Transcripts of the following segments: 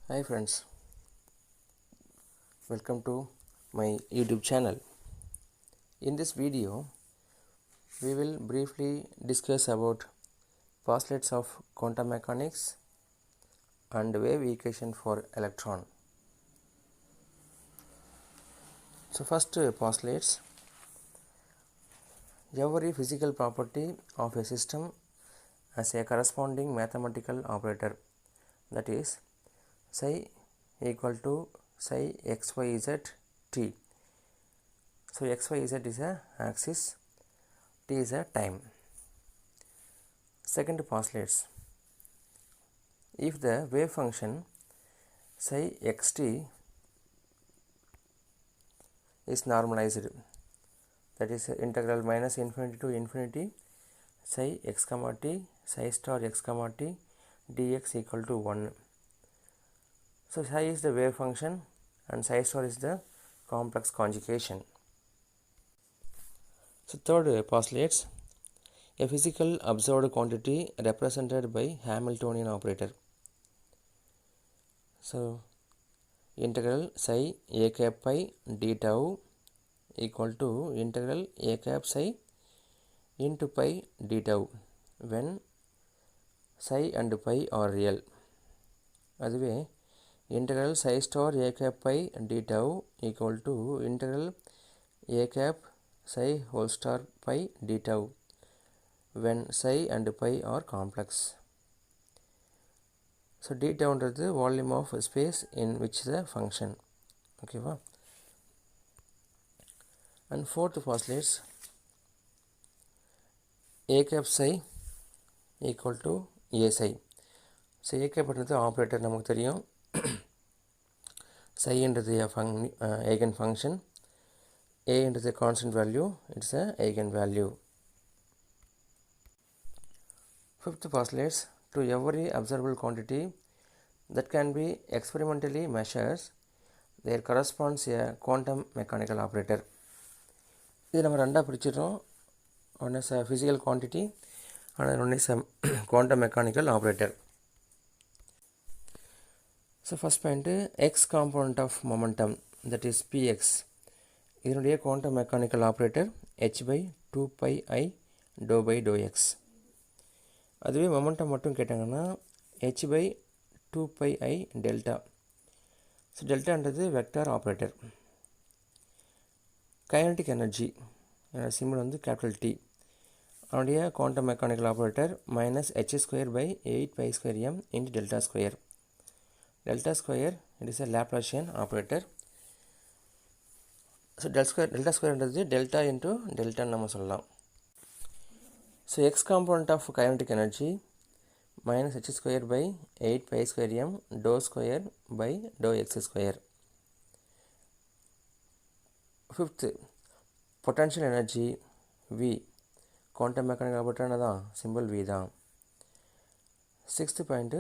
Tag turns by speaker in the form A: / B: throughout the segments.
A: Hi friends, welcome to my YouTube channel. In this video, we will briefly discuss about postulates of quantum mechanics and wave equation for electron. So first postulates, every physical property of a system has a corresponding mathematical operator, that is psi equal to psi xyz t. So xyz is a axis, t is a time. Second postulates, if the wave function psi xt is normalized, that is integral minus infinity to infinity psi x comma t psi star x comma t dx equal to 1. So psi is the wave function and psi star is the complex conjugation. So third postulates, a physical observed quantity represented by Hamiltonian operator. So integral psi a cap pi d tau equal to integral a cap psi into pi d tau when psi and pi are real. அதுவே integral psi star a cap pi d tau equal to integral a cap psi whole star pi d tau when psi and pi are complex. So d tau is volume of space in which the function. Okay, wow. And fourth postulates, a cap psi equal to a psi. So a cap is the operator நமக்கு தெரியும். Psi என்றது eigen function, a என்றது constant value, it's a eigen value. Fifth postulates, to every observable quantity that can be experimentally measured, there corresponds a quantum mechanical operator. இது நம்ம ரெண்டாக பிரிச்சிடுறோம். One is a physical quantity and one is a quantum mechanical operator. So first point, x component of momentum, that is px, இதனுடைய quantum mechanical operator h by 2 pi I dou by dou x. அதுவே momentum மட்டும் கேட்டாங்கன்னா h by 2 pi I delta. So delta என்றது vector operator. Kinetic energy symbol வந்து capital T, அதனுடைய quantum mechanical operator minus h square by 8 pi square m into delta square. Delta square, it is a Laplacian operator. So delta square என்றது delta into delta நம்ம சொல்லலாம். So x component of kinetic energy minus h square by 8 pi square m dou square by dou x square. Fifth, potential energy V, quantum mechanical operator என்னதான் symbol V தான். Sixth point,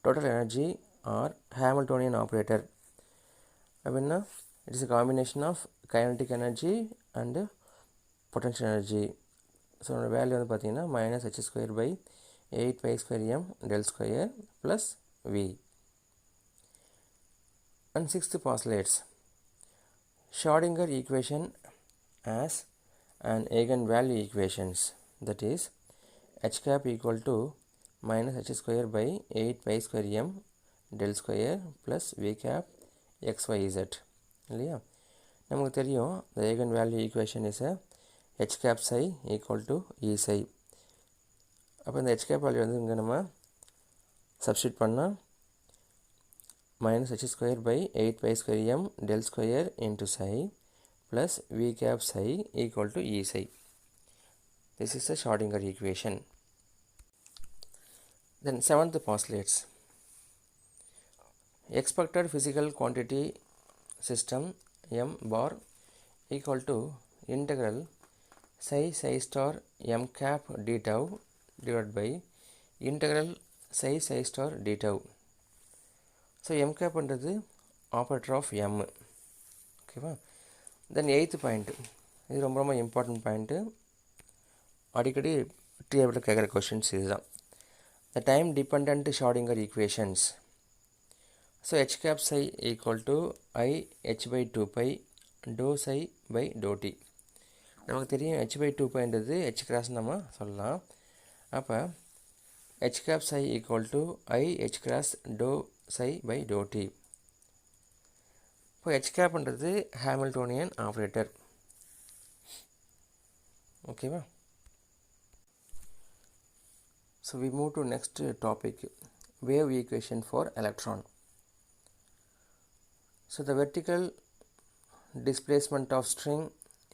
A: total energy or Hamiltonian operator. அப்படின்னா it is a combination of kinetic energy and potential energy. So value வந்து பார்த்தீங்கன்னா minus h square by 8 pi square m del square plus V. And sixth postulates, Schrödinger equation as an eigenvalue equations, that is h cap equal to minus h square by 8 pi square m del square plus v cap xyz. இல்லையா, நமக்கு தெரியும் the eigenvalue equation is a h cap psi equal to e psi. அப்போ இந்த h cap value வந்து இங்கே நம்ம substitute பண்ணால் minus h square by 8 pi square m del square into psi plus v cap psi equal to e psi. This is the Schrödinger equation. Then seventh postulates, expected physical quantity system m bar equal to integral psi star m cap d tau divided by integral psi star d tau. So m cap என்றது operator of m. ஓகேவா. தென் eighth point, இது ரொம்ப ரொம்ப important point, அடிக்கடி டிஆர்பியில் கேட்குற questions இதுதான். The time dependent Schrödinger equations So h cap psi equal to I h by 2 pi dou psi by dou t. நமக்கு தெரியும் h by 2 பைன்றது h கிராஸ் நம்ம சொல்லலாம். அப்போ h cap psi equal to I h cross dou psi by dou t. இப்போ h capன்றது Hamiltonian operator. ஓகேவா? So we move to next topic, wave equation for electron. So the vertical displacement of string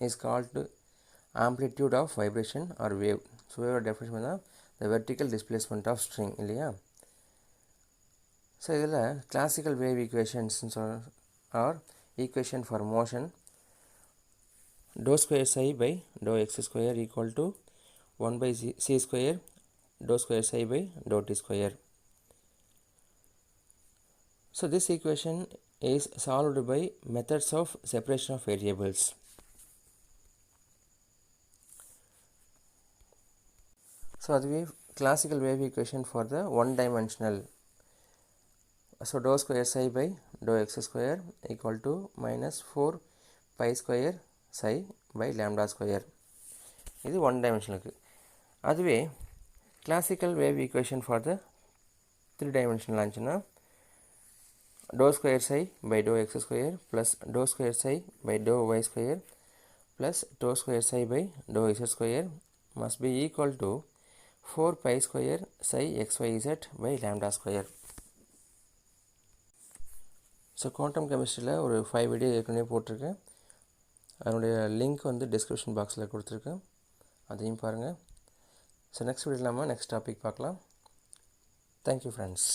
A: is called amplitude of vibration or wave. So wave definition is the vertical displacement of string இல்லையா? So இதில் classical wave equations or equation for motion dou square psi by dou x square equal to 1 by c square dou square psi by dou t square. So this equation is solved by methods of separation of variables. So that we classical wave equation for the one dimensional. So dou square psi by dou x square equal to minus 4 pi square psi by lambda square. இது one dimensional. அதுவே classical wave equation for the 3 dimensional ஆச்சுன்னா dou square psi by dou x square plus dou square psi by dou y square plus dou square psi by dou z square must be equal to 4 pi square psi xyz by lambda square. So quantum கெமிஸ்ட்ரியில் ஒரு 5 video ஏற்கனவே போட்டிருக்கேன். அதனுடைய link வந்து description பாக்ஸில் கொடுத்துருக்கேன், அதையும் பாருங்கள். ஸோ நெக்ஸ்ட் வீடியோவில் நம்ம நெக்ஸ்ட் டாபிக் பார்க்கலாம். Thank you friends.